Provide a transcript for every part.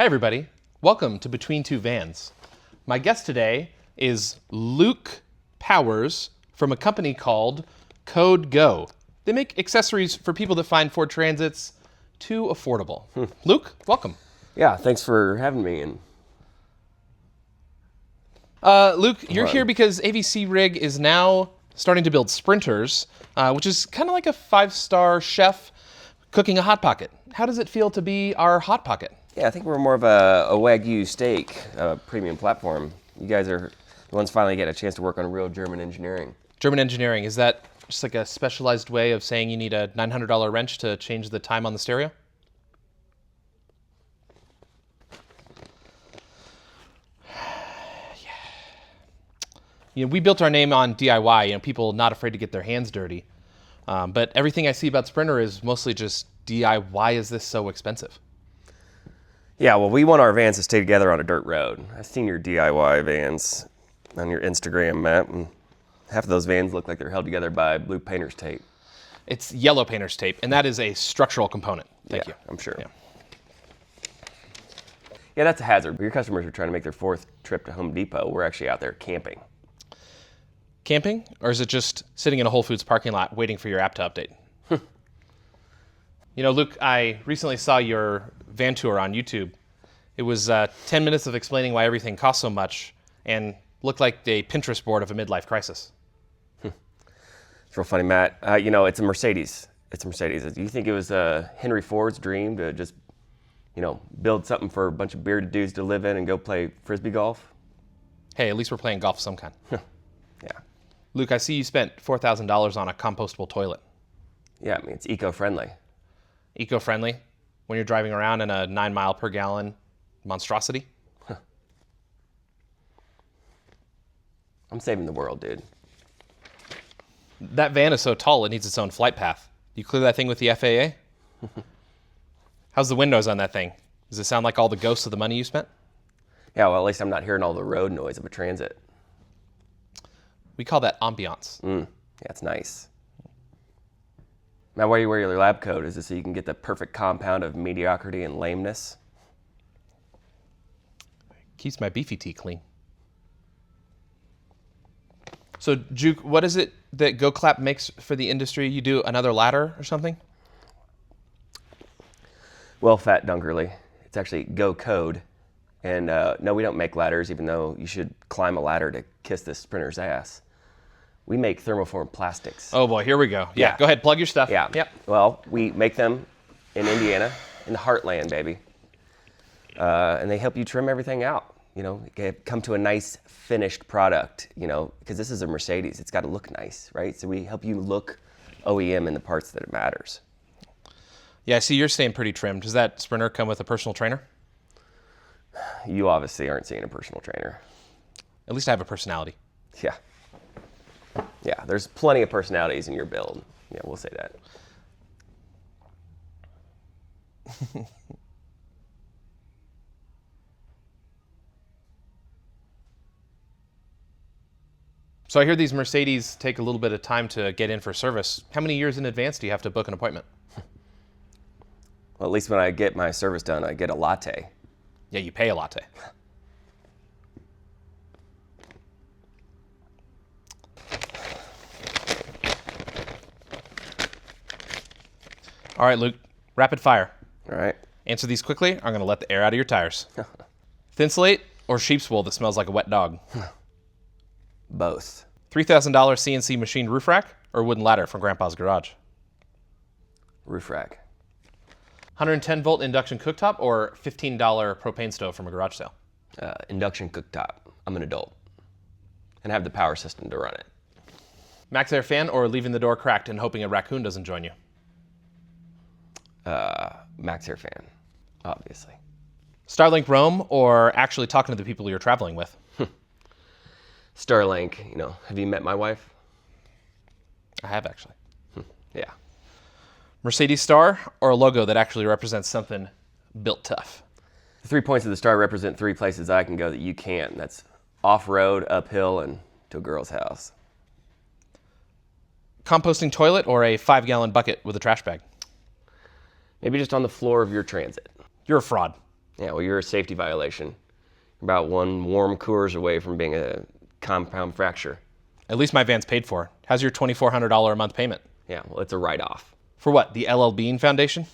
Hi everybody, welcome to Between Two Vans. My guest today is Luke Powers from a company called Code Go. They make accessories for people that find Ford Transits too affordable. Luke, welcome. Yeah, thanks for having me. And Luke, you're here because AVC RIG is now starting to build sprinters, which is kind of like a five-star chef cooking a Hot Pocket. How does it feel to be our Hot Pocket? yeah, I think we're more of a Wagyu steak premium platform. You guys are the ones finally getting a chance to work on real German engineering. German engineering, is that just like a specialized way of saying you need a $900 wrench to change the time on the stereo? You know, we built our name on DIY, people not afraid to get their hands dirty. But everything I see about Sprinter is mostly just DIY. Why is this so expensive? Yeah, well, we want our vans to stay together on a dirt road. I've seen your DIY vans on your Instagram map, and half of those vans look like they're held together by blue painter's tape. It's yellow painter's tape, and that is a structural component. Thank you. I'm sure. Yeah. Yeah, that's a hazard. Your customers are trying to make their fourth trip to Home Depot. We're actually out there camping. Camping, or is it just sitting in a Whole Foods parking lot waiting for your app to update? You know, Luke, I recently saw your van tour on YouTube. It was 10 minutes of explaining why everything costs so much and looked like a Pinterest board of a midlife crisis. It's real funny, Matt. It's a Mercedes. It's a Mercedes. Do you think it was Henry Ford's dream to just, build something for a bunch of bearded dudes to live in and go play Frisbee golf? Hey, at least we're playing golf of some kind. Yeah. Luke, I see you spent $4,000 on a compostable toilet. Yeah, I mean, it's eco-friendly. Eco-friendly when you're driving around in a 9 mile per gallon monstrosity? I'm saving the world, dude. That van is so tall it needs its own flight path. You clear that thing with the FAA? How's the windows on that thing? Does it sound like all the ghosts of the money you spent? Yeah, well, at least I'm not hearing all the road noise of a transit. We call that ambiance. Yeah, it's nice. Now, why you wear your lab coat? Is it so you can get the perfect compound of mediocrity and lameness? Keeps my beefy tea clean. So, Juke, what is it that GoClap makes for the industry? You do another ladder or something? Well, Fat Dunkerly, it's actually GoCode. And no, we don't make ladders, even though you should climb a ladder to kiss this sprinter's ass. We make thermoform plastics. Oh boy, here we go. Yeah, go ahead, plug your stuff. Yeah. Yep. Well, we make them in Indiana, in the heartland, baby. And they help you trim everything out. Come to a nice finished product, because this is a Mercedes. It's got to look nice, right? So we help you look OEM in the parts that it matters. Yeah, I see you're staying pretty trimmed. Does that Sprinter come with a personal trainer? You obviously aren't seeing a personal trainer. At least I have a personality. Yeah. Yeah, there's plenty of personalities in your build. Yeah, we'll say that. So I hear these Mercedes take a little bit of time to get in for service. How many years in advance do you have to book an appointment? Well, at least when I get my service done, I get a latte. Yeah, you pay a latte. All right, Luke, rapid fire. All right. Answer these quickly. I'm going to let the air out of your tires. Thinsulate or sheep's wool that smells like a wet dog? Both. $3,000 CNC machined roof rack or wooden ladder from Grandpa's garage? Roof rack. 110-volt induction cooktop or $15 propane stove from a garage sale? Induction cooktop. I'm an adult. And have the power system to run it. Max Air fan or leaving the door cracked and hoping a raccoon doesn't join you? Max Air fan, obviously. Starlink roam or actually talking to the people you're traveling with? Starlink, have you met my wife? I have actually. Yeah. Mercedes star or a logo that actually represents something built tough? The 3 points of the star represent 3 places I can go that you can't. That's off-road, uphill, and to a girl's house. Composting toilet or a 5-gallon bucket with a trash bag? Maybe just on the floor of your transit. You're a fraud. Yeah, well, you're a safety violation. You're about one warm Coors away from being a compound fracture. At least my van's paid for. How's your $2,400 a month payment? Yeah, well, it's a write-off. For what, the LL Bean Foundation?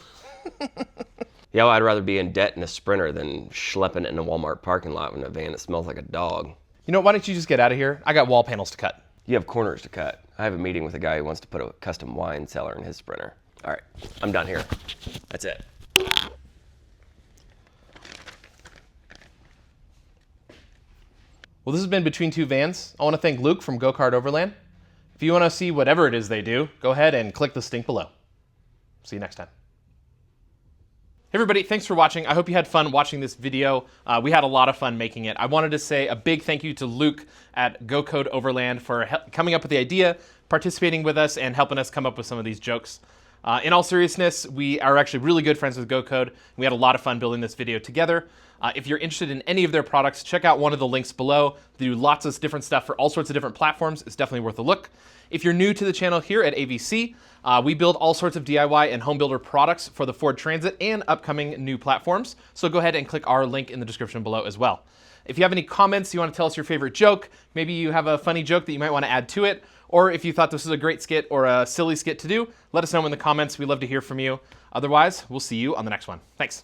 Yeah, well, I'd rather be in debt in a Sprinter than schlepping it in a Walmart parking lot in a van that smells like a dog. You know, why don't you just get out of here? I got wall panels to cut. You have corners to cut. I have a meeting with a guy who wants to put a custom wine cellar in his Sprinter. All right, I'm done here. That's it. Well, this has been Between Two Vans. I want to thank Luke from GoCode Overland. If you want to see whatever it is they do, go ahead and click the link below. See you next time. Hey everybody, thanks for watching. I hope you had fun watching this video. We had a lot of fun making it. I wanted to say a big thank you to Luke at GoCode Overland for coming up with the idea, participating with us, and helping us come up with some of these jokes. In all seriousness, we are actually really good friends with GoCode. We had a lot of fun building this video together. If you're interested in any of their products, check out one of the links below. They do lots of different stuff for all sorts of different platforms. It's definitely worth a look. If you're new to the channel here at AVC, we build all sorts of DIY and home builder products for the Ford Transit and upcoming new platforms. So go ahead and click our link in the description below as well. If you have any comments, you want to tell us your favorite joke, maybe you have a funny joke that you might want to add to it, or if you thought this was a great skit or a silly skit to do, let us know in the comments. We love to hear from you. Otherwise, we'll see you on the next one. Thanks.